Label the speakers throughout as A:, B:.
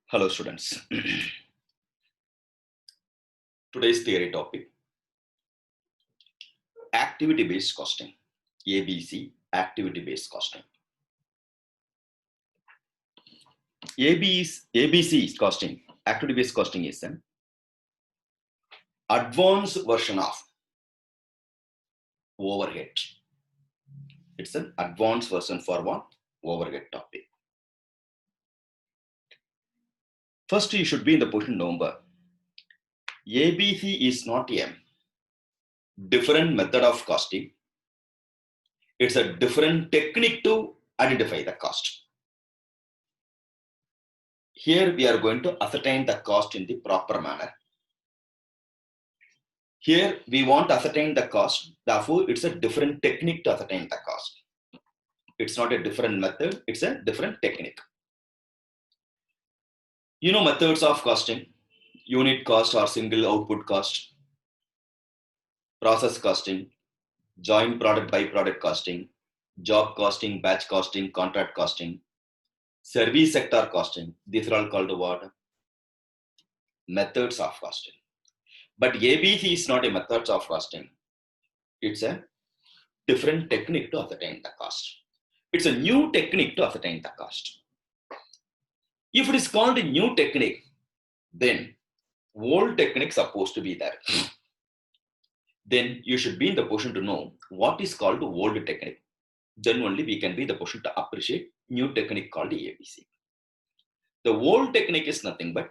A: Hello students. Today's theory topic, activity based costing, ABC, activity based costing. ABC costing, activity based costing is an advanced version of overhead. It's an advanced version for what? Overhead topic. First, you should be in the position number. ABC is not a different method of costing. It's a different technique to identify the cost. Here we are going to ascertain the cost in the proper manner. Here we want to ascertain the cost, therefore it's a different technique to ascertain the cost. It's not a different method, it's a different technique. You know methods of costing, unit cost or single output cost, process costing, joint product by product costing, job costing, batch costing, contract costing, service sector costing. These are all called what? Methods of costing. But ABC is not a method of costing. It's a different technique to ascertain the cost. It's a new technique to ascertain the cost. If it is called a new technique, then old technique supposed to be there. Then you should be in the position to know what is called the old technique. Then only we can be in the position to appreciate new technique called the ABC. The old technique is nothing but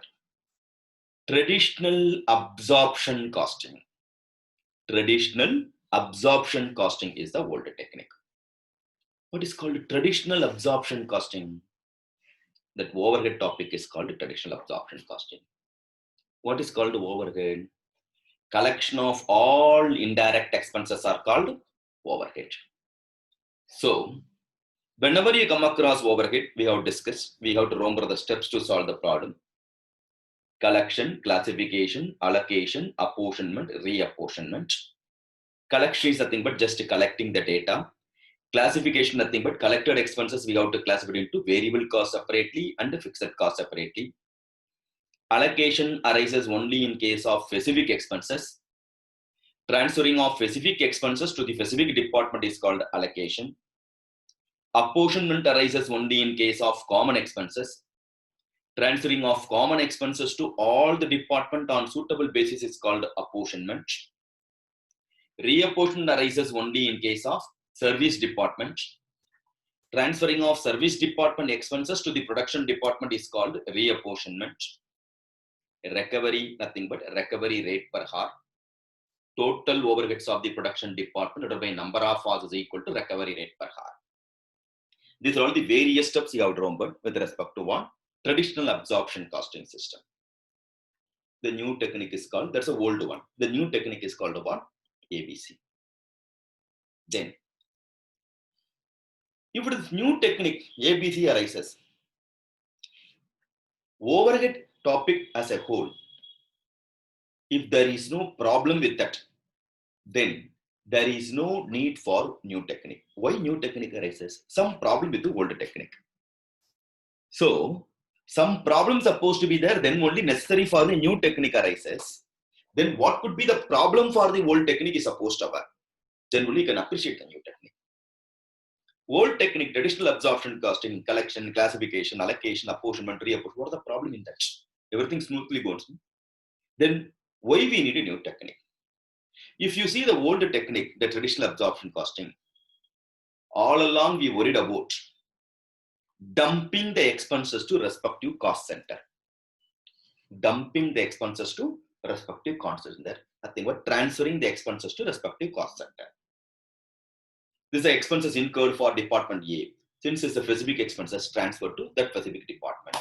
A: traditional absorption costing. Traditional absorption costing is the old technique. What is called traditional absorption costing? That overhead topic is called traditional absorption costing. What is called overhead? Collection of all indirect expenses are called overhead. So, whenever you come across overhead, we have discussed, we have to remember the steps to solve the problem. Collection, classification, allocation, apportionment, reapportionment. Collection is nothing but just collecting the data. Classification nothing but collected expenses we have to classify into variable cost separately and fixed cost separately. Allocation arises only in case of specific expenses. Transferring of specific expenses to the specific department is called allocation. Apportionment arises only in case of common expenses. Transferring of common expenses to all the department on suitable basis is called apportionment. Reapportionment arises only in case of service department. Transferring of service department expenses to the production department is called reapportionment. Recovery, nothing but recovery rate per hour. Total overheads of the production department divided by number of hours is equal to recovery rate per hour. These are all the various steps you have to remember with respect to what? Traditional absorption costing system. The new technique is called, that's an old one. The new technique is called what? ABC. Then, if it is new technique, ABC arises. Overhead topic as a whole, if there is no problem with that, then there is no need for new technique. Why new technique arises? Some problem with the old technique. So, some problem supposed to be there, then only necessary for the new technique arises. Then what could be the problem for the old technique is supposed to have? Then only you can appreciate the new technique. Old technique, traditional absorption costing, collection, classification, allocation, apportionment, reapportionment, what is the problem in that? Everything smoothly goes. Then why we need a new technique? If you see the old technique, the traditional absorption costing, all along we worried about dumping the expenses to respective cost center. Dumping the expenses to respective cost center. Nothing but transferring the expenses to respective cost center. This is the expenses incurred for department A. Since it's the specific expenses transferred to that specific department.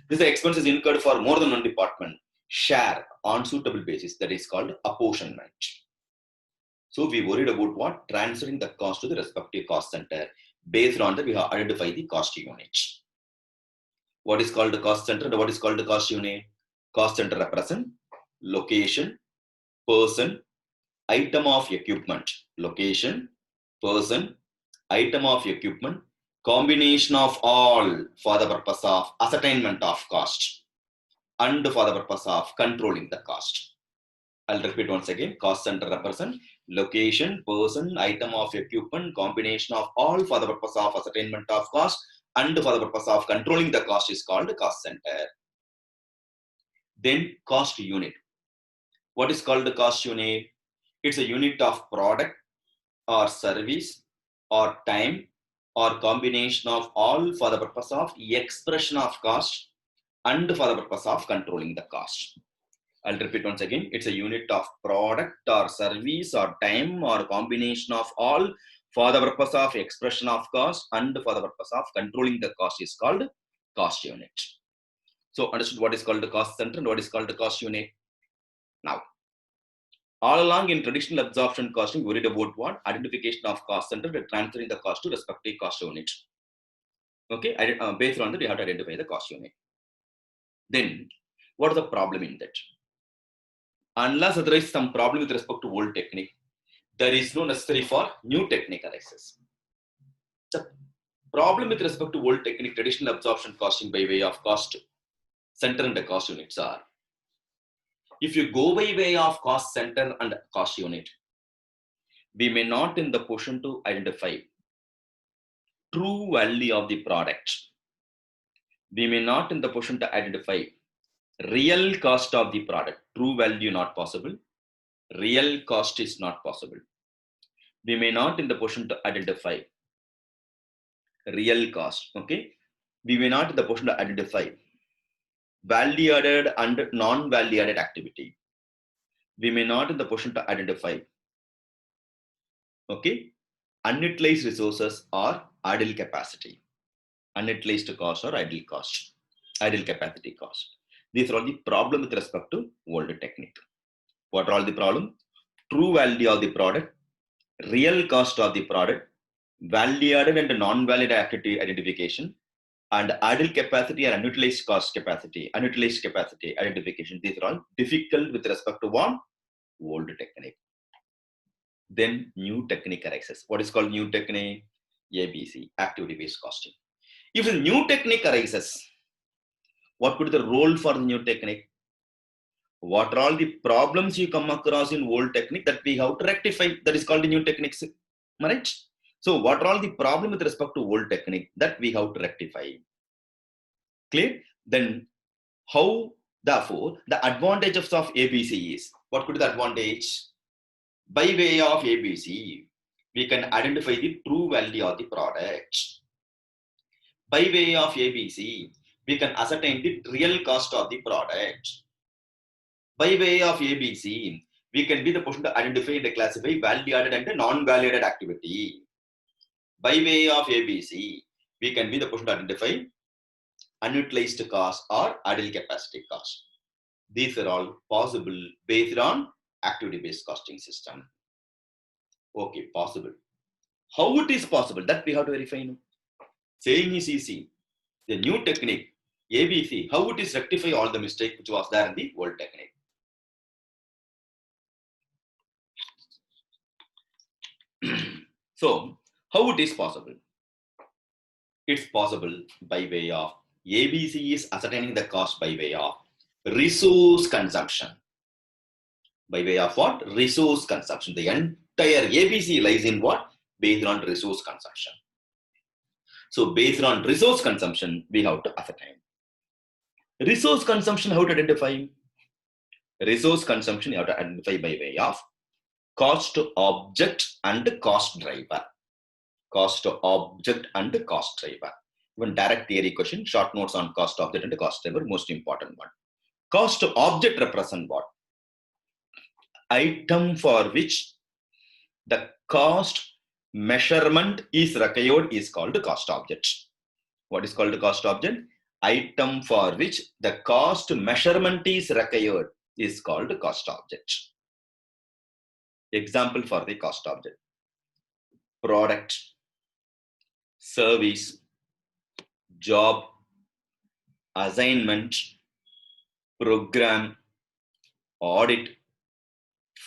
A: This is the expenses incurred for more than one department. Share on suitable basis, that is called apportionment. So we worried about what? Transferring the cost to the respective cost center. Based on that, we have identified the cost unit. What is called the cost center and what is called the cost unit? Cost center represent location, person, item of equipment. Location, person, item of equipment, combination of all for the purpose of ascertainment of cost and for the purpose of controlling the cost. I'll repeat once again. Cost center represent location, person, item of equipment, combination of all for the purpose of ascertainment of cost and for the purpose of controlling the cost is called cost center. Then cost unit. What is called the cost unit? It's a unit of product or service or time or combination of all for the purpose of expression of cost and for the purpose of controlling the cost. I'll repeat once again. It's a unit of product or service or time or combination of all for the purpose of expression of cost and for the purpose of controlling the cost is called cost unit. So understood what is called the cost center and what is called the cost unit. Now, all along in traditional absorption costing, we read about what? Identification of cost center and transferring the cost to respective cost unit. Okay, based on that, we have to identify the cost unit. Then, what is the problem in that? Unless there is some problem with respect to old technique, there is no necessary for new technique arises. The problem with respect to old technique, traditional absorption costing by way of cost center and the cost units are, if you go by way of cost center and cost unit, we may not in the position to identify true value of the product. We may not in the position to identify real cost of the product. True value not possible. Real cost is not possible. We may not in the position to identify real cost. Okay. We may not in the position to identify value added and non-value added activity. We may not in the position to identify, okay, unutilized resources or idle capacity. Unutilized cost or idle cost, idle capacity cost. These are all the problem with respect to old technique. What are all the problem? True value of the product, real cost of the product, value added and non-valid activity identification, and idle capacity and unutilized cost capacity, unutilized capacity identification. These are all difficult with respect to one old technique. Then new technique arises. What is called new technique? ABC, activity-based costing. If a new technique arises, what could be the role for the new technique? What are all the problems you come across in old technique that we have to rectify? That is called the new techniques. Right? So what are all the problems with respect to old technique that we have to rectify? Clear? Then how, therefore, the advantages of ABC is, what could be the advantage? By way of ABC, we can identify the true value of the product. By way of ABC, we can ascertain the real cost of the product. By way of ABC, we can be the person to identify and classify value added and non-value added activity. By way of ABC, we can be the person to identify unutilized cost or idle capacity cost. These are all possible based on activity-based costing system. Okay, possible. How it is possible? That we have to verify now. Saying is easy. The new technique, ABC, how it is rectify all the mistake which was there in the old technique. So, how it is possible? It's possible by way of ABC is ascertaining the cost by way of resource consumption. By way of what? Resource consumption. The entire ABC lies in what? Based on resource consumption. So based on resource consumption, we have to ascertain. Resource consumption, how to identify? Resource consumption, you have to identify by way of cost object and cost driver. Cost object and cost driver. Even direct theory question, short notes on cost object and cost driver, most important one. Cost object represent what? Item for which the cost measurement is required is called cost object. What is called cost object? Item for which the cost measurement is required is called cost object. Example for the cost object: product, service, job, assignment, program, audit,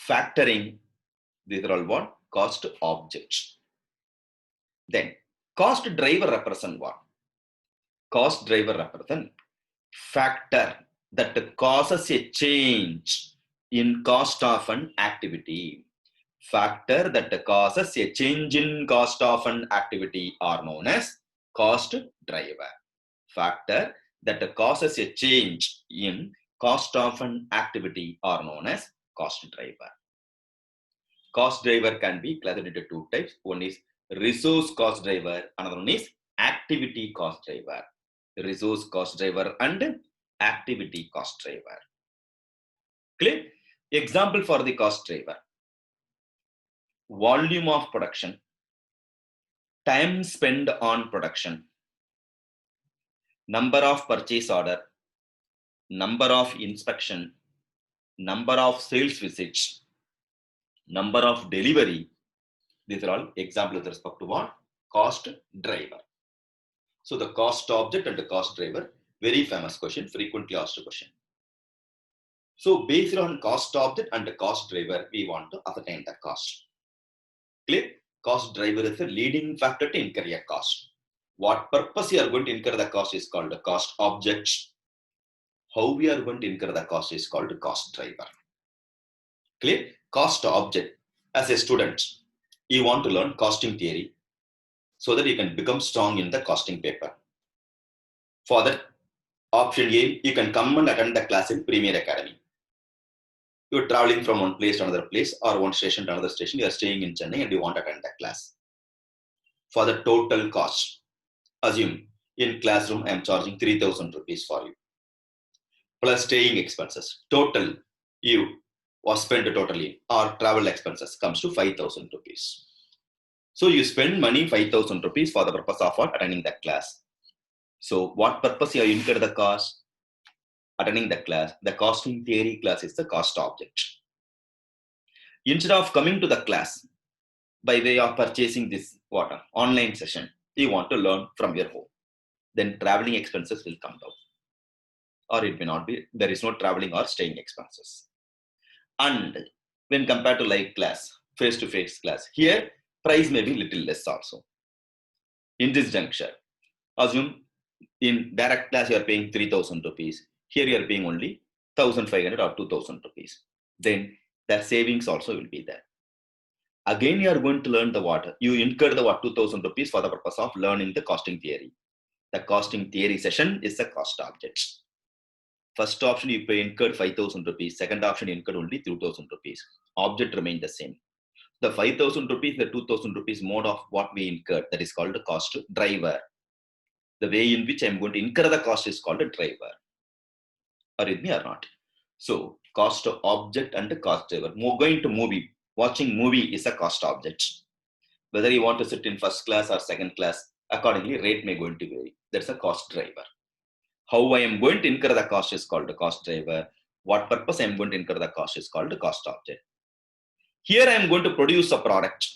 A: factoring. These are all what? Cost objects. Then Cost driver represent what? Cost driver represent factor that causes a change in cost of an activity. Factor that causes a change in cost of an activity are known as cost driver. Factor that causes a change in cost of an activity are known as cost driver. Cost driver can be classified into two types. One is resource cost driver, another one is activity cost driver. Resource cost driver and activity cost driver. Clear? Example for the cost driver: volume of production, time spent on production, number of purchase order, number of inspection, number of sales visits, number of delivery. These are all examples with respect to what? Cost driver. So the cost object and the cost driver, very famous question, frequently asked question. So based on cost object and the cost driver, we want to ascertain the cost. Clear? Cost driver is the leading factor to incur a cost. What purpose you are going to incur the cost is called the cost object. How we are going to incur the cost is called the cost driver. Clear? Cost object. As a student, you want to learn costing theory so that you can become strong in the costing paper. For that, option A, you can come and attend the class in Premier Academy. You are traveling from one place to another place or one station to another station. You are staying in Chennai and you want to attend that class. For the total cost, assume in classroom I am charging 3,000 rupees for you, plus staying expenses. Total you was spent totally or travel expenses comes to 5,000 rupees. So you spend money 5,000 rupees for the purpose of attending that class. So what purpose you incur the cost? Attending the class. The costing theory class is the cost object. Instead of coming to the class by way of purchasing this online session, you want to learn from your home. Then traveling expenses will come down. Or it may not be, there is no traveling or staying expenses. And when compared to live class, face-to-face class, here price may be little less also. In this juncture, assume in direct class you are paying 3,000 rupees. Here you are paying only 1,500 or 2,000 rupees. Then the savings also will be there. Again, you are going to learn the what? You incur the 2,000 rupees for the purpose of learning the costing theory. The costing theory session is the cost object. First option you pay incurred 5,000 rupees. Second option you incurred only 2,000 rupees. Object remained the same. The 5,000 rupees, the 2,000 rupees mode of what we incurred, that is called the cost driver. The way in which I am going to incur the cost is called a driver. Are you with me or not? So cost object and the cost driver. Going to movie, watching movie is a cost object. Whether you want to sit in first class or second class, accordingly rate may going to vary. That's a cost driver. How I am going to incur the cost is called the cost driver. What purpose I am going to incur the cost is called the cost object. Here I am going to produce a product.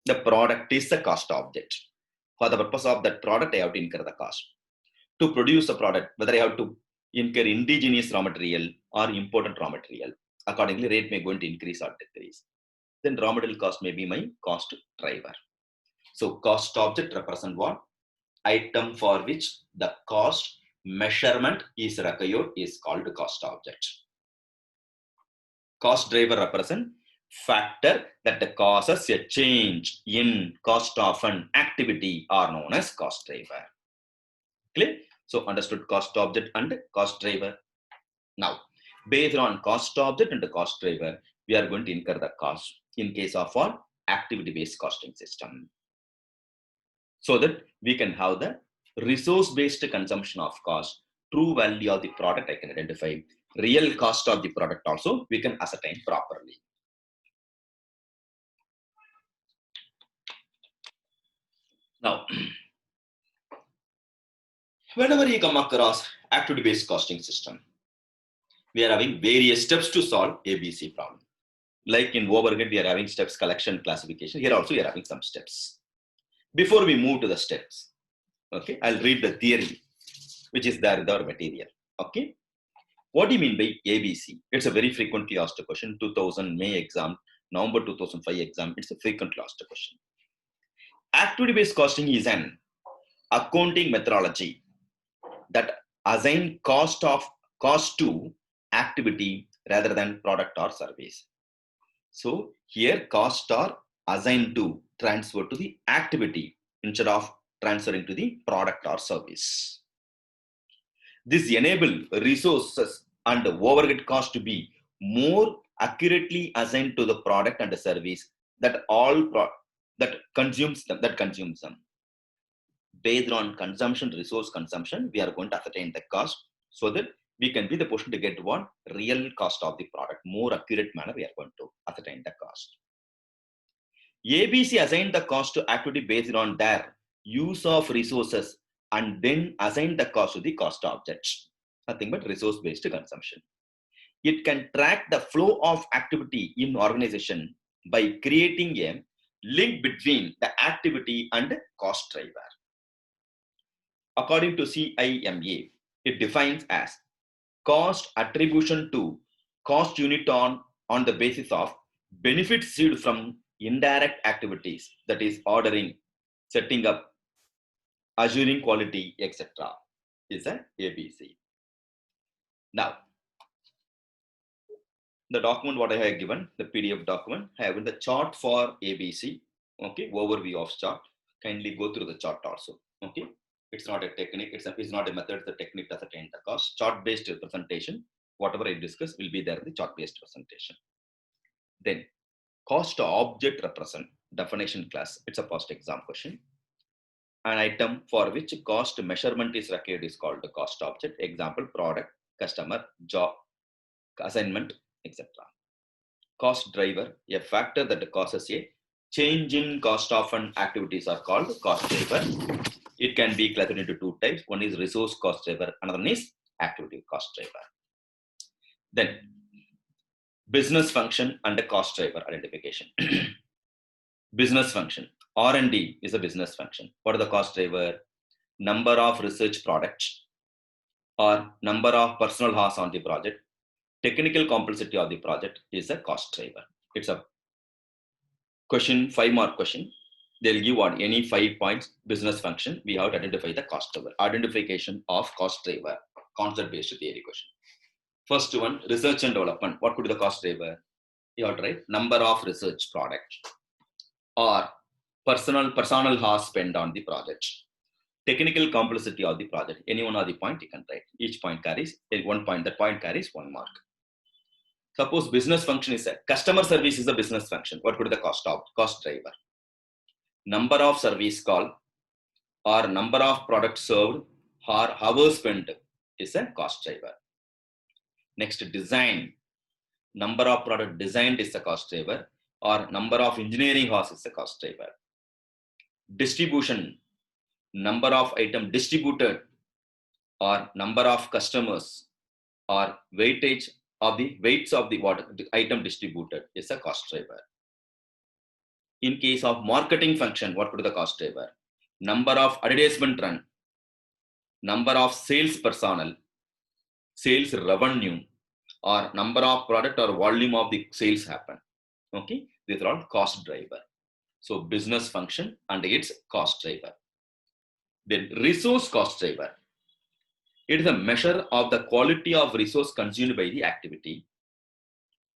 A: The product is the cost object. For the purpose of that product, I have to incur the cost. To produce a product, whether I have to incur indigenous raw material or imported raw material, accordingly rate may going to increase or decrease. Then raw material cost may be my cost driver. So cost object represent what? Item for which the cost measurement is required is called cost object. Cost driver represent factor that causes a change in cost of an activity are known as cost driver. Clear? So understood cost object and cost driver. Now, based on cost object and the cost driver, we are going to incur the cost in case of our activity-based costing system. So that we can have the resource-based consumption of cost, true value of the product I can identify, real cost of the product also we can ascertain properly. Now, whenever you come across activity-based costing system, we are having various steps to solve ABC problem. Like in overhead, we are having steps, collection, classification. Here also we are having some steps. Before we move to the steps, okay, I'll read the theory, which is there in our material. Okay, what do you mean by ABC? It's a very frequently asked question. 2000 May exam, November 2005 exam. It's a frequently asked question. Activity-based costing is an accounting methodology that assign cost to activity rather than product or service. So here costs are assigned to transfer to the activity instead of transferring to the product or service. This enable resources and overhead cost to be more accurately assigned to the product and the service that that consumes them. Based on resource consumption, we are going to ascertain the cost so that we can be the position to get what real cost of the product. More accurate manner, we are going to ascertain the cost. ABC assigned the cost to activity based on their use of resources and then assign the cost to the cost objects. Nothing but resource-based consumption. It can track the flow of activity in organization by creating a link between the activity and cost driver. According to CIMA, it defines as cost attribution to cost unit on the basis of benefits received from indirect activities, that is ordering, setting up, assuring quality, etc. is an ABC. Now, the document what I have given, the PDF document, I have the chart for ABC. Okay, overview of chart. Kindly go through the chart also. Okay, it's not a technique, it's not a method, the technique does attain the cost. Chart-based presentation, whatever I discuss will be there in the chart-based presentation. Then, cost object represent definition class. It's a past exam question. An item for which cost measurement is required is called the cost object. Example, product, customer, job, assignment, etc. Cost driver, a factor that causes a change in cost of an activities are called cost driver. It can be classified into two types. One is resource cost driver, another one is activity cost driver. Then business function and cost driver identification. Business function. R&D is a business function. What are the cost driver? Number of research products or number of personal hours on the project. Technical complexity of the project is a cost driver. It's a question, 5-mark question. They'll give on any 5 points business function. We have to identify the cost driver. Identification of cost driver, concept-based theory question. First one, research and development. What could be the cost driver? You have to write number of research products or personal hours spent on the project. Technical complexity of the project. Any one of the point you can write. Each point carries 1 point. That point carries 1 mark. Suppose business function is a customer service is a business function. What could be the cost driver? Number of service call or number of products served or hours spent is a cost driver. Next, design. Number of product designed is a cost driver or number of engineering hours is a cost driver. Distribution. Number of item distributed or number of customers or weights of the item distributed is a cost driver. In case of marketing function, what could be the cost driver? Number of advertisement run, number of sales personnel, sales revenue, or number of product or volume of the sales happen. Okay, these are all cost driver. So business function and its cost driver. Then resource cost driver. It is a measure of the quality of resource consumed by the activity.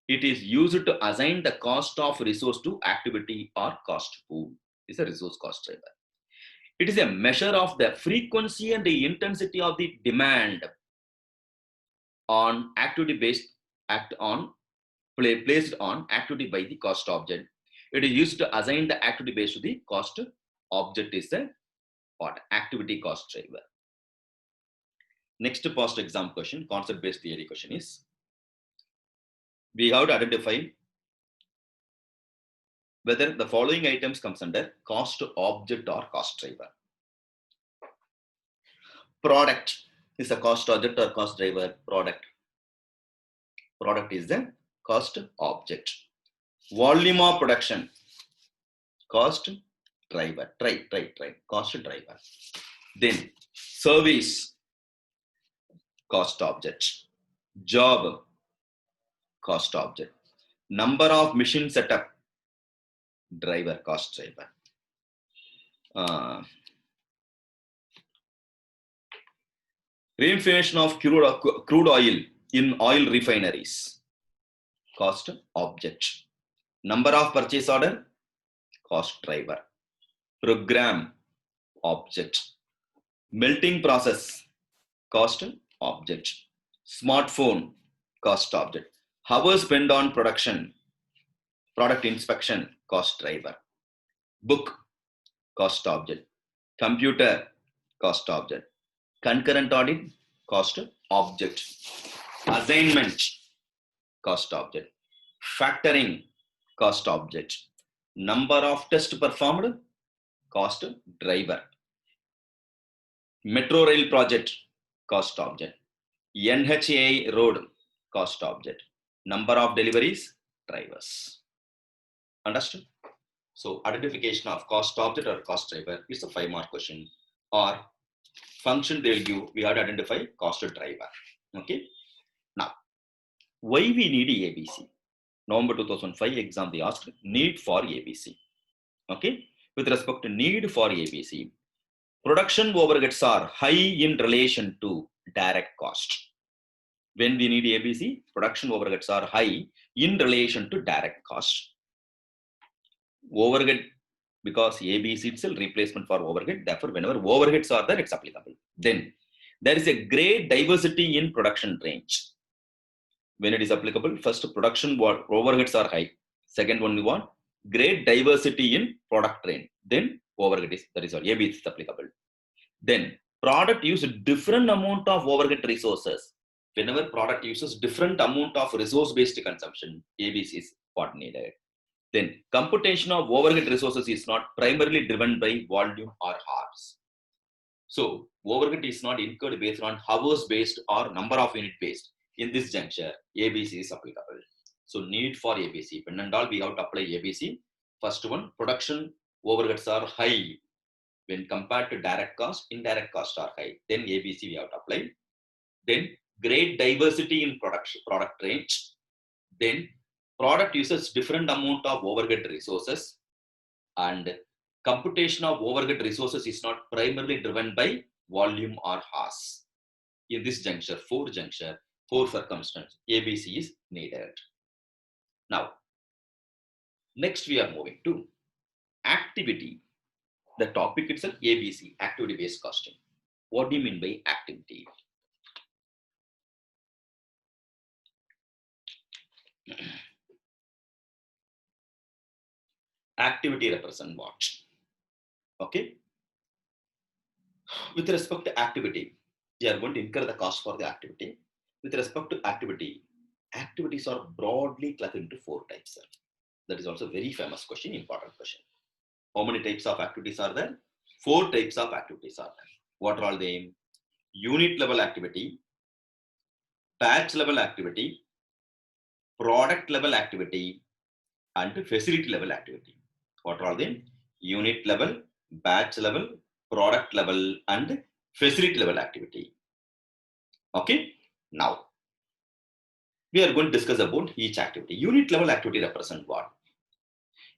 A: It is used to assign the cost of resource to activity or cost pool. It's a resource cost driver. It is a measure of the frequency and the intensity of the demand on activity based placed on activity by the cost object. It is used to assign the activity based to the cost object is the activity cost driver. Next post exam question, concept based theory question is, we have to identify whether the following items comes under cost object or cost driver. Product is a cost object or cost driver. Product is the cost object. Volume of production, cost driver. Cost driver. Then service, cost object. Job, cost object. Number of machine setup, driver, cost driver. Uh, Reinforcement of crude oil in oil refineries. Cost object. Number of purchase order. Cost driver. Program object. Melting process. Cost object. Smartphone. Cost object. Hours spent on production. Product inspection. Cost driver. Book. Cost object. Computer. Cost object. Concurrent audit. Cost object. Assignment. Cost object. Factoring. Cost object. Number of tests performed. Cost driver. Metro rail project. Cost object. NHA road. Cost object. Number of deliveries. Drivers. Understood? So identification of cost object or cost driver is a 5-mark question. Or function they'll give, we have to identify cost driver. Okay. Now, why we need ABC? November 2005 exam they asked need for ABC. Okay. With respect to need for ABC, production overheads are high in relation to direct cost. When we need ABC, production overheads are high in relation to direct cost. Overhead, because ABC itself replacement for overhead, therefore whenever overheads are there, it's applicable. Then there is a great diversity in production range. When it is applicable, first production overheads are high. Second one we want great diversity in product range. Then overhead is, that is all, ABC is applicable. Then product use different amount of overhead resources. Whenever product uses different amount of resource-based consumption, ABC is what needed. Then computation of overhead resources is not primarily driven by volume or hours. So overhead is not incurred based on hours based or number of unit based. In this juncture, ABC is applicable. So need for ABC. When and all we have to apply ABC. First one, production overheads are high. When compared to direct cost, indirect costs are high. Then ABC we have to apply. Then great diversity in product range. Then product uses different amount of overhead resources, and computation of overhead resources is not primarily driven by volume or hours. In this juncture, four circumstances, ABC is needed. Now, next we are moving to activity. The topic itself, ABC, activity-based costing. What do you mean by activity? Activity represent what? Okay. With respect to activity, we are going to incur the cost for the activity. With respect to activity, activities are broadly classified into 4 types. That is also a very famous question, important question. How many types of activities are there? 4 types of activities are there. What are all they? Unit level activity, batch level activity, product level activity, and facility level activity. What are they? Unit level, batch level, product level, and facility level activity. Okay. Now, we are going to discuss about each activity. Unit level activity represent what?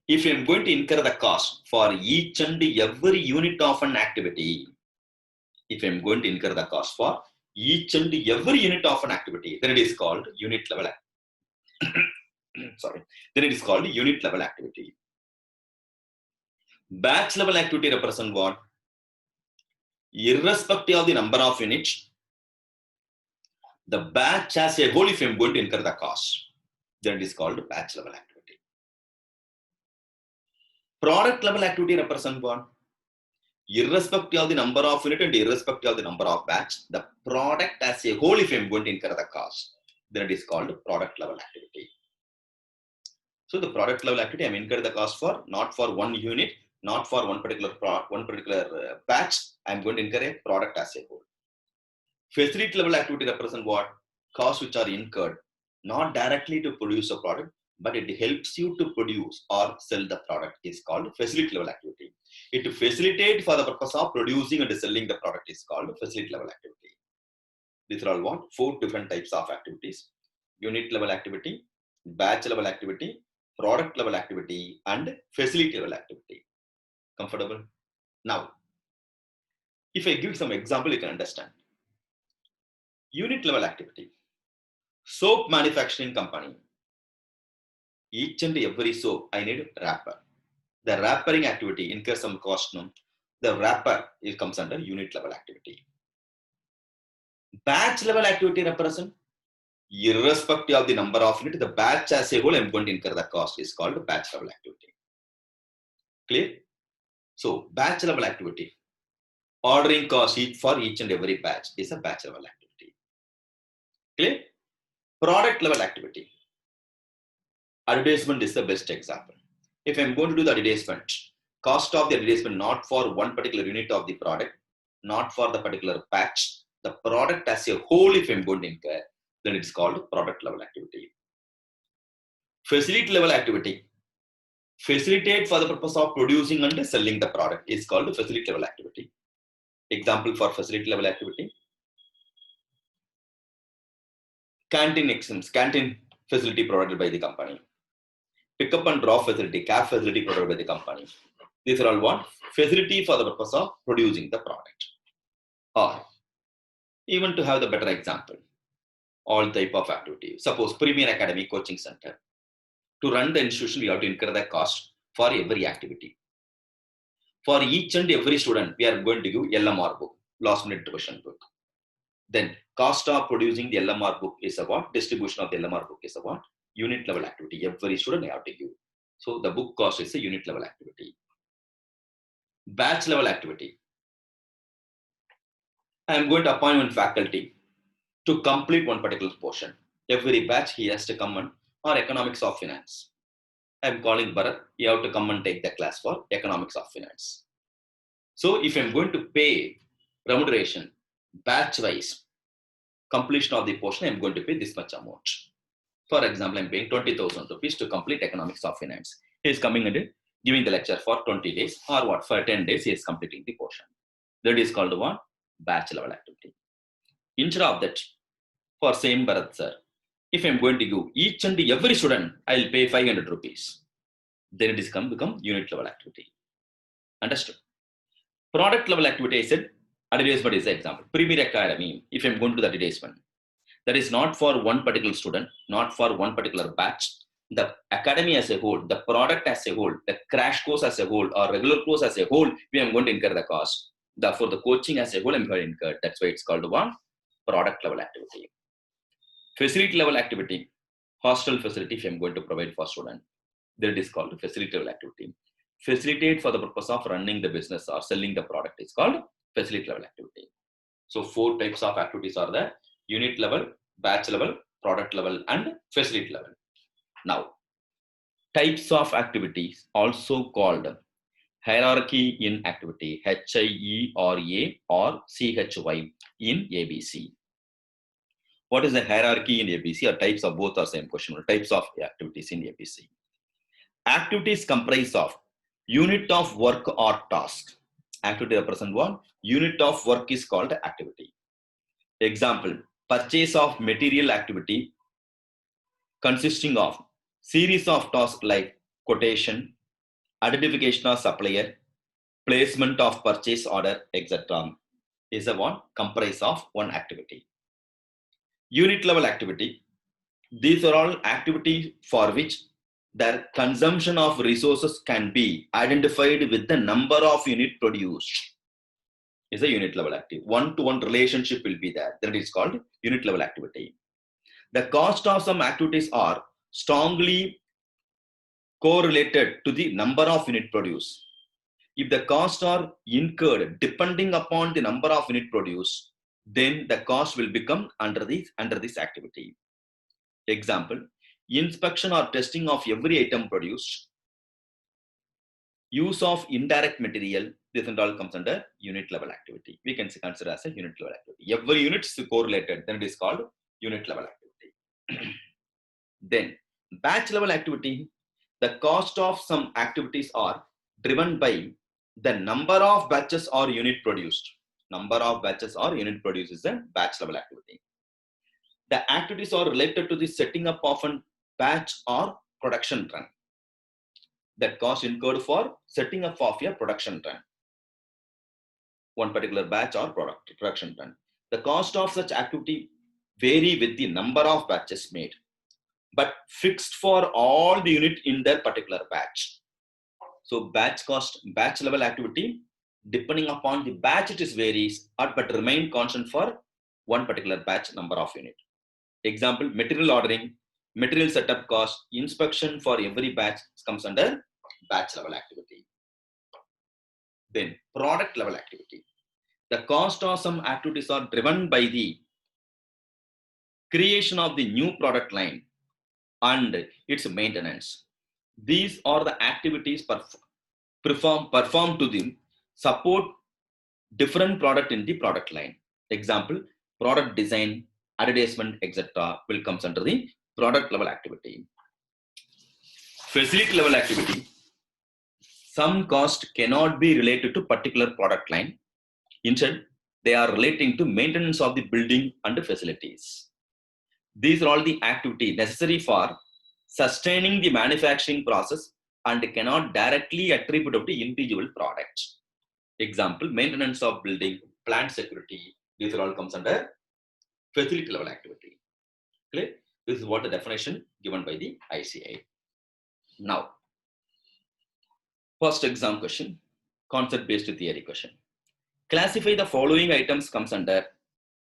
A: If I am going to incur the cost for each and every unit of an activity, if I am going to incur the cost for each and every unit of an activity, then it is called unit level sorry, then it is called unit level activity. Batch level activity represent what? Irrespective of the number of units, the batch as a whole, if I am going to incur the cost, then it is called batch level activity. Product level activity represent what? Irrespective of the number of unit and irrespective of the number of batch, the product as a whole, if I am going to incur the cost, then it is called product level activity. So the product level activity, I am incurring the cost for not for one unit, not for one particular batch. I am going to incur a product as a whole. Facility level activity represent what? Costs which are incurred not directly to produce a product, but it helps you to produce or sell the product is called facility level activity. It facilitates for the purpose of producing and selling the product is called facility level activity. These are all what? 4 different types of activities. Unit level activity, batch level activity, product level activity, and facility level activity. Comfortable? Now, if I give some example, you can understand. Unit level activity. Soap manufacturing company. Each and every soap, I need wrapper. The wrappering activity incurs some cost. No? The wrapper it comes under unit level activity. Batch level activity represent, irrespective of the number of units, the batch as a whole, I'm going to incur the cost is called batch level activity. Clear? So, batch level activity. Ordering cost for each and every batch is a batch level activity. Clear? Product level activity. Advertisement is the best example. If I'm going to do the advertisement, cost of the advertisement not for one particular unit of the product, not for the particular batch, the product as a whole, if I'm going to incur, then it's called product level activity. Facility level activity. Facilitate for the purpose of producing and selling the product is called facility level activity. Example for facility level activity. Canteen facility provided by the company. Pickup and drop facility, cab facility provided by the company. These are all what? Facility for the purpose of producing the product. Or even to have the better example, all type of activity. Suppose Premier Academy Coaching Center. To run the institution, we have to incur the cost for every activity. For each and every student, we are going to give LMR book, last minute revision book. Then cost of producing the LMR book is about, distribution of the LMR book is about unit level activity. Every student have to give. So the book cost is a unit level activity. Batch level activity. I am going to appoint one faculty to complete one particular portion. Every batch he has to come on, or economics of finance. I am calling Bharat, you have to come and take the class for economics of finance. So if I'm going to pay remuneration batch wise, completion of the portion, I'm going to pay this much amount. For example, I'm paying 20,000 rupees to complete economics of finance. He is coming and giving the lecture for 20 days or what, for 10 days, he is completing the portion. That is called what? Batch level activity. Instead of that, for same Bharat sir, if I'm going to give each and every student, I'll pay 500 rupees. Then it is become unit level activity. Understood? Product level activity, I said, advertisement is the example. Premier Academy, if I'm going to do the advertisement, that is not for one particular student, not for one particular batch. The academy as a whole, the product as a whole, the crash course as a whole, or regular course as a whole, we are going to incur the cost. Therefore, the coaching as a whole, I'm going to incur. That's why it's called one product level activity. Facility level activity, hostel facility, if I'm going to provide for student, that is called facility level activity. Facilitate for the purpose of running the business or selling the product is called facility level activity. So 4 types of activities are there: unit level, batch level, product level, and facility level. Now, types of activities also called hierarchy in activity, HIERA or CHY in ABC. What is the hierarchy in ABC, or types of both are same question? Types of activities in ABC. Activities comprise of unit of work or task. Activity represent what? Unit of work is called activity. Example, purchase of material activity consisting of series of tasks like quotation, identification of supplier, placement of purchase order, etc. is a one comprise of one activity. Unit level activity. These are all activities for which their consumption of resources can be identified with the number of unit produced. Is a unit level activity. One-to-one relationship will be there. That is called unit level activity. The cost of some activities are strongly correlated to the number of unit produced. If the costs are incurred depending upon the number of unit produced, then the cost will become under this activity. Example, inspection or testing of every item produced, use of indirect material, this and all comes under unit level activity. We can consider as a unit level activity. Every unit is correlated, then it is called unit level activity. Then batch level activity, the cost of some activities are driven by the number of batches or unit produced. Number of batches or unit produced is a batch level activity. The activities are related to the setting up of a batch or production run. That cost incurred for setting up of a production run. one particular batch or production run. The cost of such activity vary with the number of batches made, but fixed for all the unit in their particular batch. So batch cost, batch level activity, depending upon the batch it is varies, but remain constant for one particular batch number of unit. Example, material ordering, material setup cost, inspection for every batch comes under batch level activity. Then product level activity. The cost of some activities are driven by the creation of the new product line and its maintenance. These are the activities performed to the support different product in the product line. Example, product design, advertisement, etc. will comes under the product level activity. Facility level activity. Some cost cannot be related to particular product line. Instead, they are relating to maintenance of the building and facilities. These are all the activities necessary for sustaining the manufacturing process and cannot directly attribute to individual products. Example, maintenance of building, plant security, these are all comes under facility level activity. Clear? This is what the definition given by the ICAI. Now, first exam question, concept based theory question. Classify the following items comes under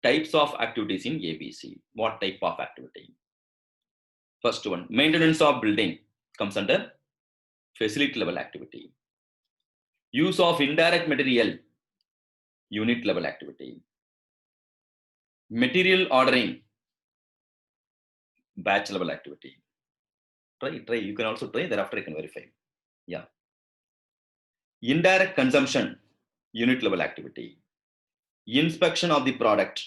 A: types of activities in ABC. What type of activity? First one, maintenance of building comes under facility level activity. Use of indirect material, unit level activity. Material ordering, batch level activity. Try. You can also try, thereafter you can verify. Yeah. Indirect consumption, unit level activity. Inspection of the product,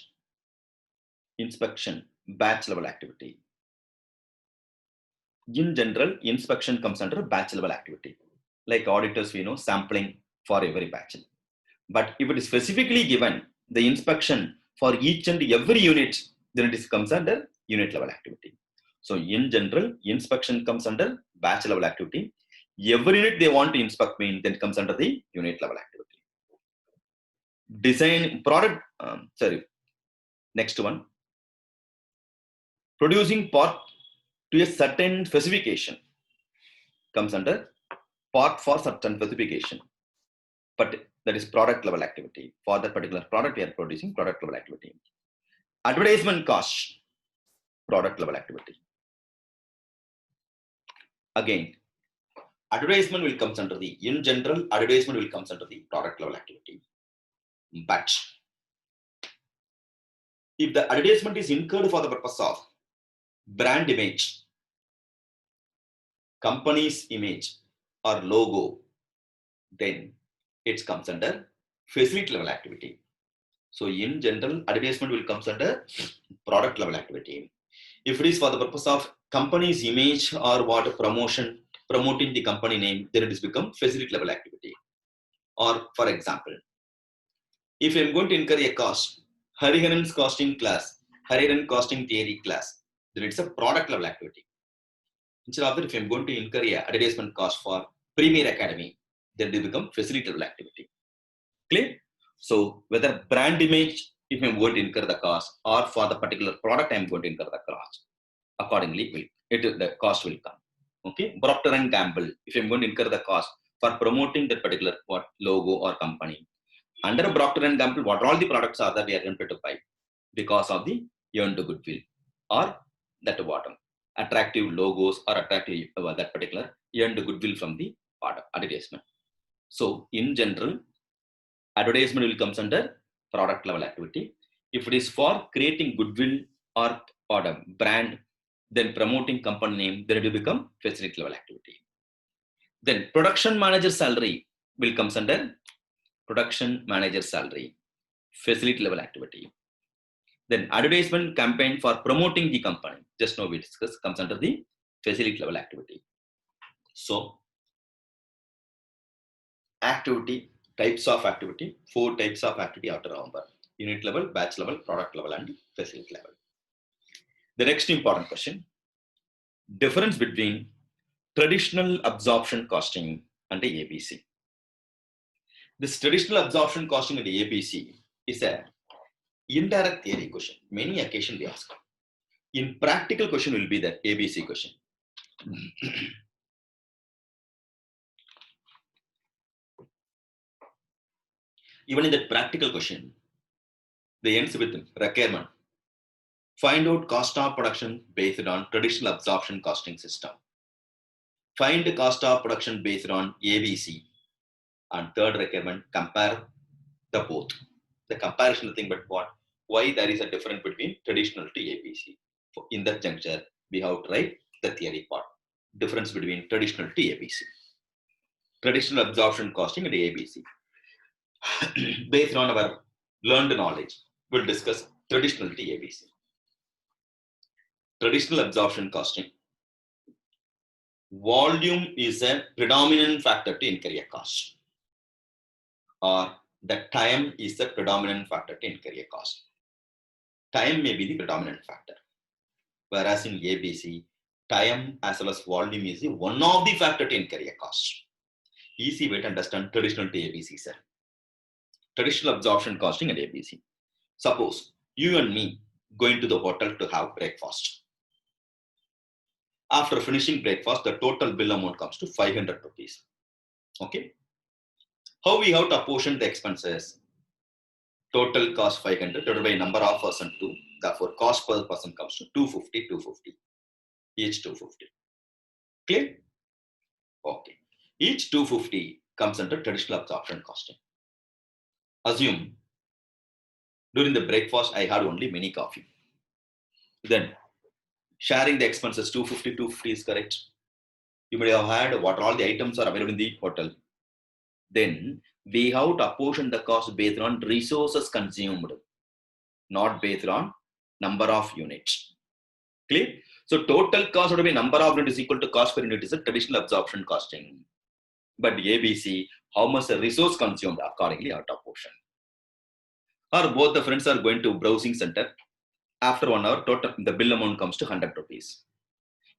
A: inspection, batch level activity. In general, inspection comes under batch level activity. Like auditors, we know sampling for every batch. But if it is specifically given the inspection for each and every unit, then it comes under unit level activity. So in general, inspection comes under batch level activity. Every unit they want to inspect then it comes under the unit level activity. Design product, next one. Producing part to a certain specification comes under part for certain specification. But that is product level activity. For that particular product, we are producing product level activity. Advertisement cost, product level activity. Again, advertisement will come under the, in general, advertisement will come under the product level activity. But if the advertisement is incurred for the purpose of brand image, company's image or logo, then it comes under facility level activity. So in general, advertisement will come under product level activity. If it is for the purpose of company's image or what promoting the company name, then it is become facility level activity. Or for example, if I'm going to incur a cost, Hariharan's costing class, Hariharan costing theory class, then it's a product level activity. Instead of that, if I'm going to incur a advertisement cost for Premier Academy, then it will become facility level activity. Clear? So whether brand image, if I'm going to incur the cost, or for the particular product I'm going to incur the cost, accordingly the cost will come. Okay, Procter and Gamble, if I'm going to incur the cost for promoting that particular logo or company, under Procter and Gamble, what all the products are that we are going to buy because of the earned goodwill or that attractive logos or attractive that particular earned goodwill from the advertisement. So in general, advertisement will comes under product level activity. If it is for creating goodwill or a brand, then promoting company name, then it will become facility level activity. Then production manager salary will comes under production manager salary, facility level activity. Then advertisement campaign for promoting the company, just now we discussed, comes under the facility level activity. So activity, types of activity, 4 types of activity after remember: unit level, batch level, product level, and facility level. The next important question: difference between traditional absorption costing and ABC. This traditional absorption costing at ABC is a indirect theory question. Many occasions they ask. In practical question will be the ABC question. Even in the practical question, they ends with requirement. Find out cost of production based on traditional absorption costing system. Find the cost of production based on ABC. And third requirement, compare the both. The comparison nothing but what? Why there is a difference between traditional to ABC. In that juncture, we have to write the theory part. Difference between traditional to ABC. Traditional absorption costing and ABC. Based on our learned knowledge, we'll discuss traditional to ABC. Traditional absorption costing. Volume is a predominant factor to incur a cost. Or the time is the predominant factor to incur a cost. Time may be the predominant factor. Whereas in ABC, time as well as volume is one of the factor to incur a cost. Easy way to understand traditional to ABC, sir. Traditional absorption costing at ABC. Suppose you and me going to the hotel to have breakfast. After finishing breakfast, the total bill amount comes to 500 rupees. Okay. How we have to apportion the expenses? Total cost 500 divided by number of person 2. Therefore, cost per person comes to 250, 250. Each 250. Clear? Okay. Each 250 comes under traditional absorption costing. Assume during the breakfast, I had only mini coffee. Then sharing the expenses 250, 250 is correct. You may have had what all the items are available in the hotel. Then we have to apportion the cost based on resources consumed, not based on number of units. Clear? So total cost would be number of units is equal to cost per unit is a traditional absorption costing. But ABC, how much the resource consumed accordingly out of portion. Or both the friends are going to browsing center. After 1 hour, total the bill amount comes to 100 rupees.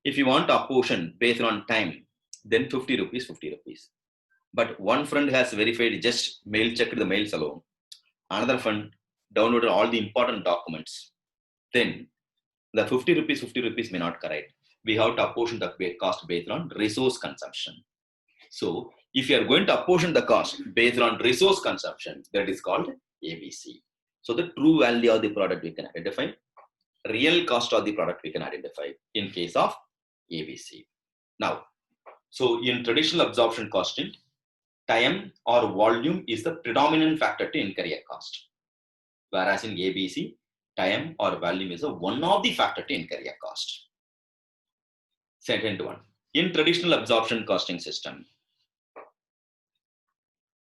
A: If you want to apportion based on time, then 50 rupees, 50 rupees. But one friend has verified, just mail checked the mails alone. Another friend downloaded all the important documents. Then the 50 rupees may not correct. We have to apportion the cost based on resource consumption. So if you are going to apportion the cost based on resource consumption, that is called ABC. So the true value of the product we can identify. Real cost of the product we can identify in case of ABC. Now, so in traditional absorption costing, time or volume is the predominant factor to incur a cost. Whereas in ABC, time or volume is one of the factor to incur a cost. Second one, in traditional absorption costing system,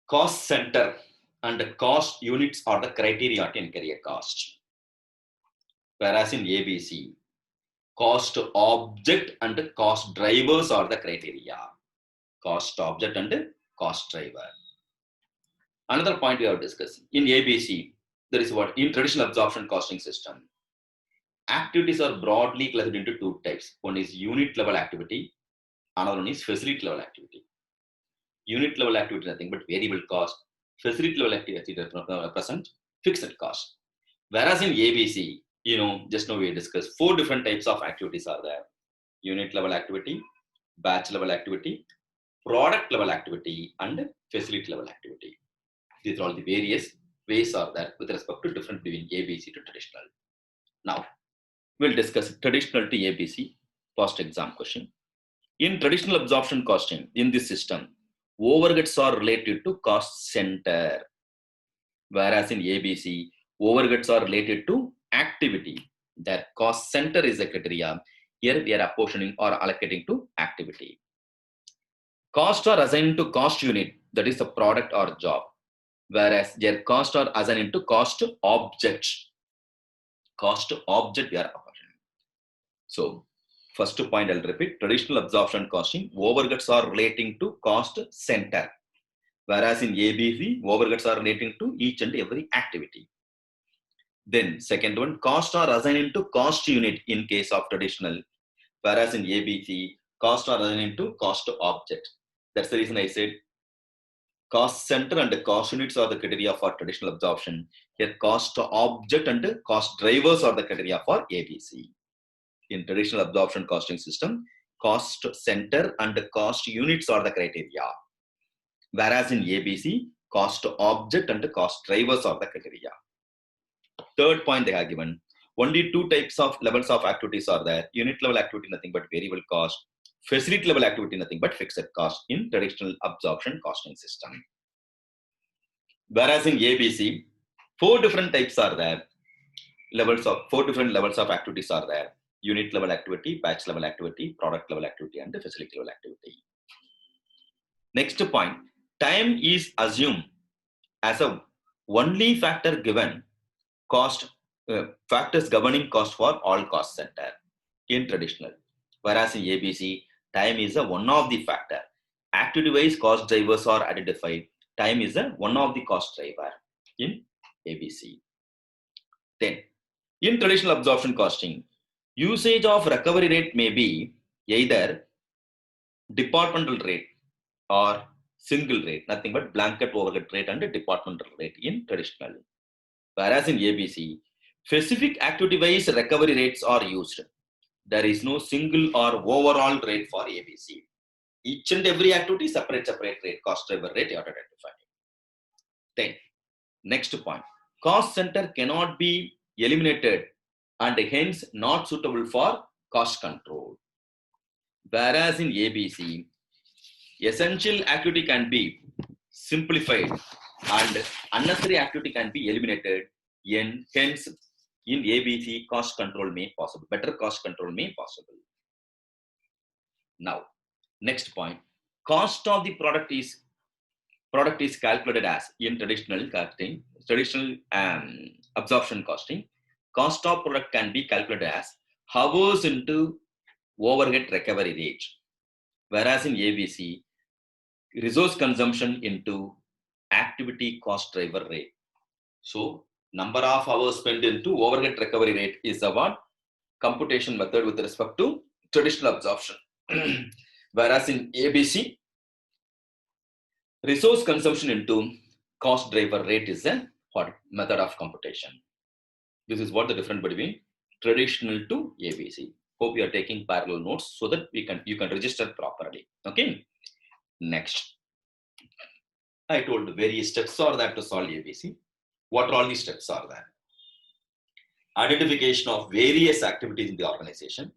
A: cost center and cost units are the criteria to incur a cost. Whereas in ABC, cost object and cost drivers are the criteria. Cost object and cost driver. Another point we have discussed in ABC, there is what in traditional absorption costing system, activities are broadly classified into two types. One is unit level activity, another one is facility level activity. Unit level activity nothing but variable cost. Facility level activity represent fixed cost. Whereas in ABC, just now we discussed 4 different types of activities are there. Unit level activity, batch level activity, product level activity, and facility level activity. These are all the various ways are there with respect to different between ABC to traditional. Now, we'll discuss traditional to ABC post exam question. In traditional absorption costing, in this system, overheads are related to cost center. Whereas in ABC, overheads are related to activity. That cost center is the criteria. Here we are apportioning or allocating to activity. Costs are assigned to cost unit, that is the product or job. Whereas their costs are assigned to cost object. Cost object we are apportioning. So first point I'll repeat, traditional absorption costing, overheads are relating to cost center. Whereas in ABC, overheads are relating to each and every activity. Then second one, costs are assigned to cost unit in case of traditional. Whereas in ABC, costs are assigned to cost object. That's the reason I said Cost center and cost units are the criteria for traditional absorption. Here, cost object and cost drivers are the criteria for ABC. In traditional absorption costing system, cost center and cost units are the criteria. Whereas in ABC, cost object and cost drivers are the criteria. Third point they have given, only two types of levels of activities are there. Unit level activity, nothing but variable cost. Facility level activity, nothing but fixed cost in traditional absorption costing system. Whereas in ABC, four different types are there. Four different levels of activities are there. Unit level activity, batch level activity, product level activity, and the facility level activity. Next point, time is assumed as a only factor given cost, factors governing cost for all cost center in traditional. Whereas in ABC, time is a one of the factor. Activity-wise cost drivers are identified. Time is a one of the cost driver in ABC. Then, in traditional absorption costing, usage of recovery rate may be either departmental rate or single rate, nothing but blanket overhead rate and departmental rate in traditional. Whereas in ABC, specific activity-wise recovery rates are used. There is no single or overall rate for ABC. Each and every activity separate rate, cost driver rate you have to identify. Then, next point, cost center cannot be eliminated and hence not suitable for cost control. Whereas in ABC, essential activity can be simplified and unnecessary activity can be eliminated, and hence in ABC cost control may possible, better cost control may possible. Now, next point, cost of the product is calculated as in traditional costing, traditional absorption costing. Cost of product can be calculated as hours into overhead recovery rate. Whereas in ABC, resource consumption into activity cost driver rate. So, number of hours spent into overhead recovery rate is the one computation method with respect to traditional absorption. Whereas in ABC, resource consumption into cost driver rate is a method of computation. This is what the difference between traditional to ABC. Hope you are taking parallel notes so that you can register properly. Okay. Next, I told various steps are there to solve ABC. What all these steps are there? Identification of various activities in the organization.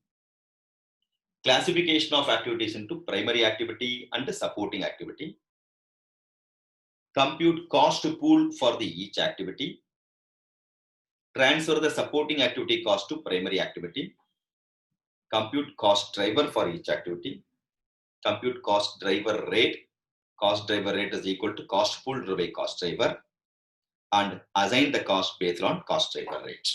A: Classification of activities into primary activity and supporting activity. Compute cost pool for each activity. Transfer the supporting activity cost to primary activity. Compute cost driver for each activity. Compute cost driver rate. Cost driver rate is equal to cost pool divided by cost driver. And assign the cost based on cost driver rate.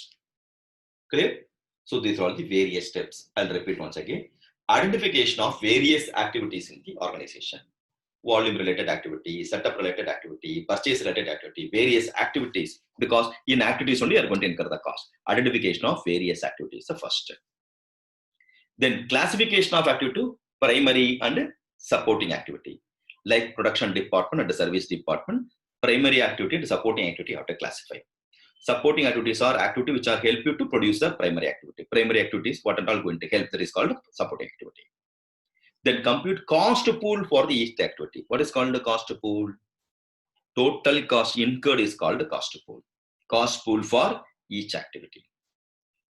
A: Clear? So these are all the various steps. I'll repeat once again. Identification of various activities in the organization. Volume related activity, setup related activity, purchase related activity, various activities, because in activities only you are going to incur the cost. Identification of various activities, the first step. Then classification of activity to primary and supporting activity, like production department and the service department. Primary activity and supporting activity you have to classify. Supporting activities are activity which are help you to produce the primary activity. Primary activities, what are all going to help, that is called supporting activity. Then compute cost pool for the each activity. What is called the cost pool? Total cost incurred is called the cost pool. Cost pool for each activity.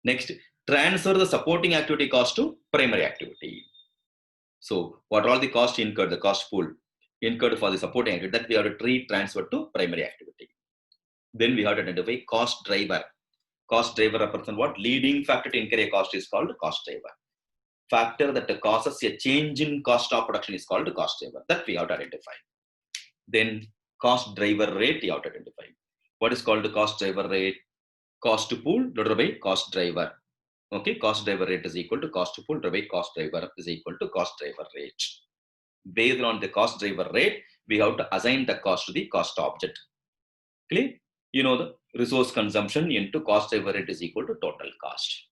A: Next, transfer the supporting activity cost to primary activity. So, what are all the cost incurred, the cost pool incurred for the supporting activity, that we have to transfer to primary activity. Then we have to identify cost driver. Cost driver represents what? Leading factor to incur a cost is called cost driver. Factor that causes a change in cost of production is called cost driver. That we have to identify. Then cost driver rate you have to identify. What is called the cost driver rate? Cost pool divided by cost driver. Okay, cost driver rate is equal to cost pool divided by cost driver is equal to cost driver rate. Based on the cost driver rate, we have to assign the cost to the cost object. Clear? You know the resource consumption into cost driver rate is equal to total cost.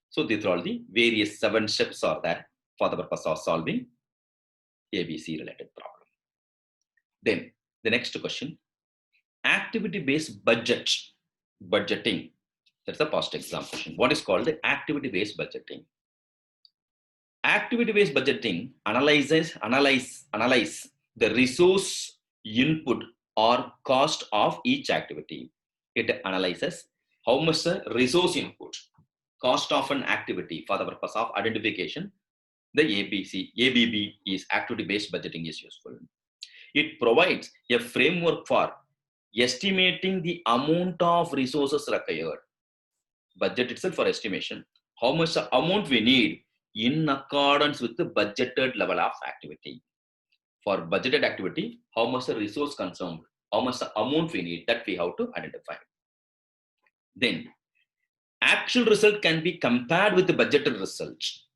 A: So these are all the various 7 steps are there for the purpose of solving ABC related problem. Then The next question, activity-based budgeting. That's the past exam question. What is called the activity-based budgeting? Activity-based budgeting analyze the resource input or cost of each activity. It analyzes how much the resource input, cost of an activity for the purpose of identification. The ABB is activity-based budgeting is useful. It provides a framework for estimating the amount of resources required. Budget itself for estimation. How much the amount we need in accordance with the budgeted level of activity. For budgeted activity, how much the resource consumed, how much the amount we need, that we have to identify. Then, actual result can be compared with the budgeted results.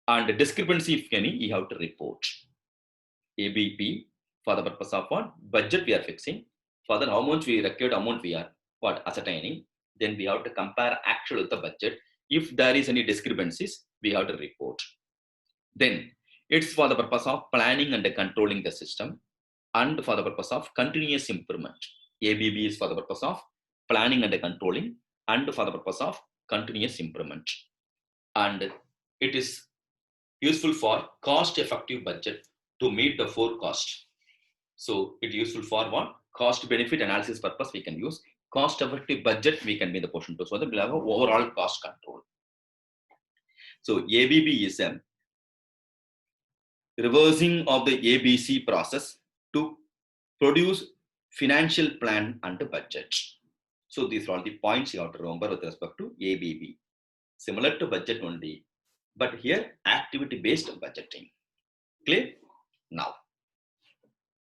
A: And discrepancy, if any, you have to report. ABP, for the purpose of what? Budget we are fixing. For that, how much we required amount we are ascertaining. Then we have to compare actual with the budget. If there is any discrepancies, we have to report. Then it's for the purpose of planning and controlling the system and for the purpose of continuous improvement. ABB is for the purpose of planning and controlling and for the purpose of continuous improvement. And it is useful for cost-effective budget to meet the forecast. So it is useful for what? Cost-benefit analysis purpose we can use. Cost-effective budget we can be in the portion 2. So that we'll have overall cost control. So ABB is a reversing of the ABC process to produce financial plan and budget. So these are all the points you have to remember with respect to ABB. Similar to budget only, but here activity-based budgeting. Clear? Now,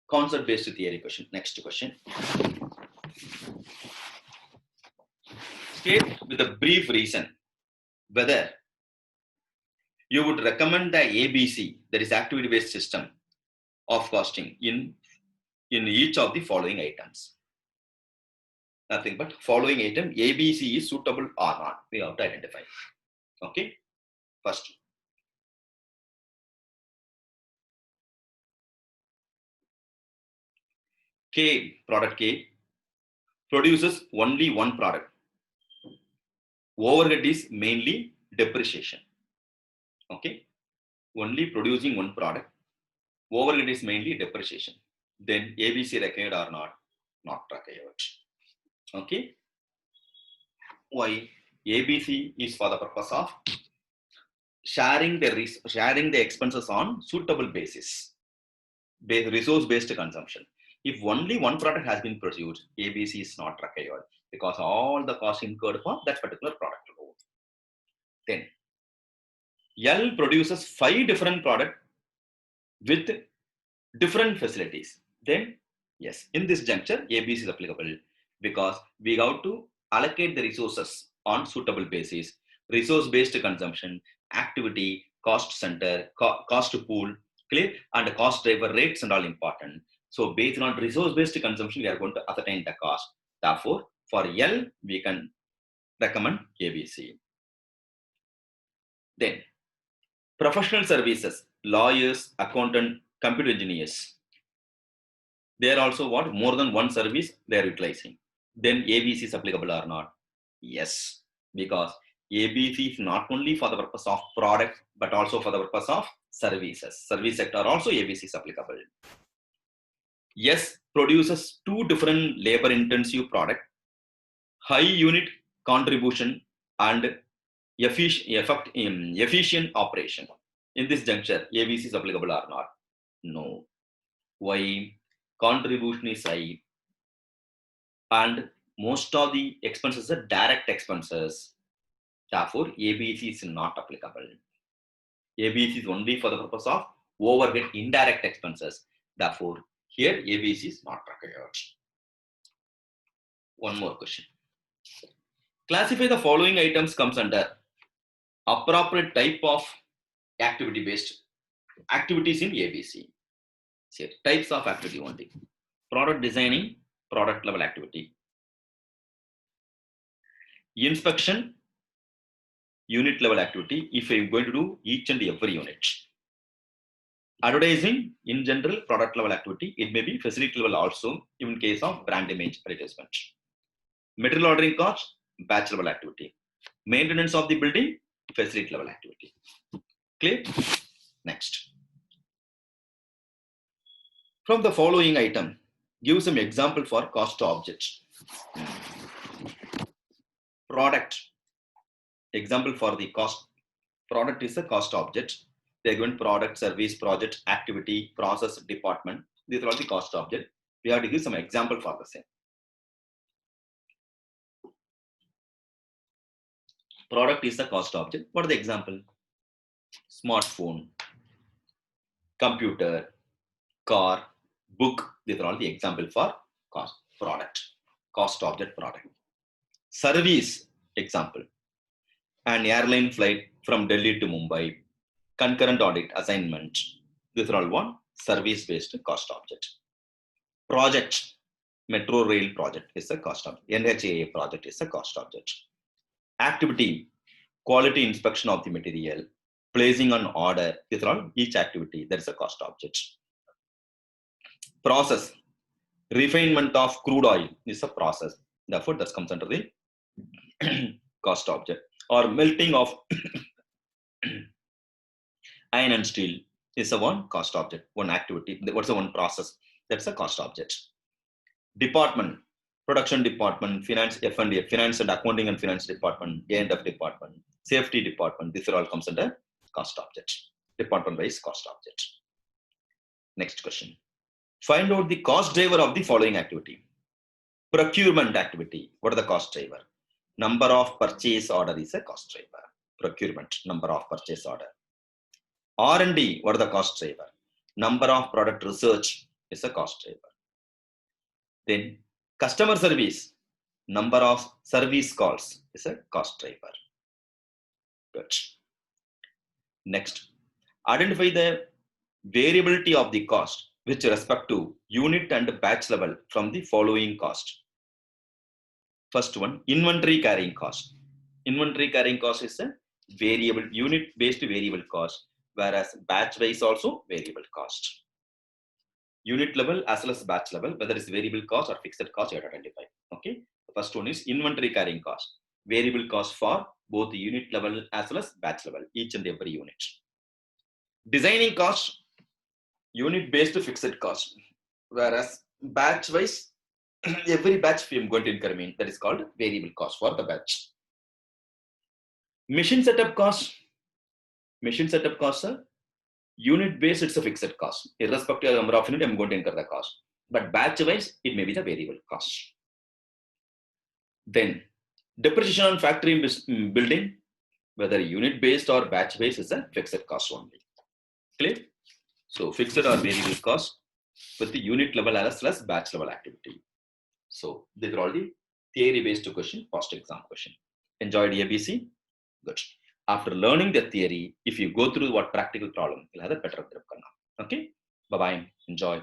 A: concept-based theory question. Next question. State with a brief reason whether you would recommend the ABC, that is activity-based system of costing in each of the following items. Nothing but following item ABC is suitable or not. We have to identify. Okay. First. Product K produces only one product. Overhead is mainly depreciation. Okay. Only producing one product. Overhead is mainly depreciation. Then ABC required or not? Not required. Okay. Why? ABC is for the purpose of sharing the expenses on suitable basis, resource based consumption. If only one product has been produced, ABC is not required because all the costs incurred for that particular product. Then L produces 5 different products with different facilities. Then yes, in this juncture, ABC is applicable because we have to allocate the resources on suitable basis, resource-based consumption, activity, cost center, cost pool, clear, and cost driver rates and all important. So based on resource-based consumption, we are going to ascertain the cost. Therefore, for L, we can recommend ABC. Then professional services, lawyers, accountant, computer engineers. They are also what? More than one service they are utilizing. Then ABC is applicable or not? Yes, because ABC is not only for the purpose of product, but also for the purpose of services. Service sector also ABC is applicable. Yes, produces 2 different labor intensive product, high unit contribution and efficient operation. In this juncture, ABC is applicable or not? No. Why? Contribution is high and most of the expenses are direct expenses. Therefore, ABC is not applicable. ABC is only for the purpose of overhead indirect expenses. Therefore, here ABC is not required. One more question. Classify the following items comes under appropriate type of activity-based activities in ABC. See, types of activity only. Product designing, product level activity. Inspection, unit level activity, if I'm going to do each and every unit. Advertising in general, product level activity. It may be facility level also, even in case of brand image advertisement. Material ordering cost, batch level activity. Maintenance of the building, facility level activity. Clear? Next. From the following item, give some example for cost object. Product. Example for the cost. Product is a cost object. They are given product, service, project, activity, process, department. These are all the cost object. We have to give some example for the same. Product is a cost object. What are the example? Smartphone, computer, car, book. These are all the example for cost product, cost object product. Service example. An airline flight from Delhi to Mumbai, concurrent audit assignment. These are all one service-based cost object. Project, metro rail project is a cost object. NHAA project is a cost object. Activity, quality inspection of the material, placing an order. These are all each activity. That is a cost object. Process, refinement of crude oil is a process. Therefore, that comes under the cost object. Or melting of iron and steel is a one cost object, one activity. What's the one process? That's a cost object. Department, production department, finance, F&A, finance and accounting and finance department, A&F department, safety department. These are all comes under cost object. Department-wise cost object. Next question. Find out the cost driver of the following activity. Procurement activity. What are the cost driver? Number of purchase order is a cost driver. Procurement, number of purchase order. R&D, what are the cost driver? Number of product research is a cost driver. Then customer service, number of service calls is a cost driver. Good. Next, identify the variability of the cost with respect to unit and batch level from the following cost. First one, inventory carrying cost. Inventory carrying cost is a variable, unit-based variable cost, whereas batch-wise also variable cost. Unit level as well as batch level, whether it's variable cost or fixed cost, you have to identify. Okay. The first one is inventory carrying cost. Variable cost for both the unit level as well as batch level, each and every unit. Designing cost, unit-based fixed cost, whereas batch-wise, every batch we are going to incur, that is called variable cost for the batch. Machine setup cost. Machine setup cost, unit based, it's a fixed cost. Irrespective of the number of units, I'm going to incur the cost. But batch wise, it may be the variable cost. Then depreciation on factory building, whether unit based or batch based, is a fixed cost only. Clear? So fixed or variable cost with the unit level as well as batch level activity. So these are all the theory based question, post exam question. Enjoyed ABC? Good. After learning the theory, if you go through what practical problem, you'll have a better grip. Okay? Bye-bye. Enjoy.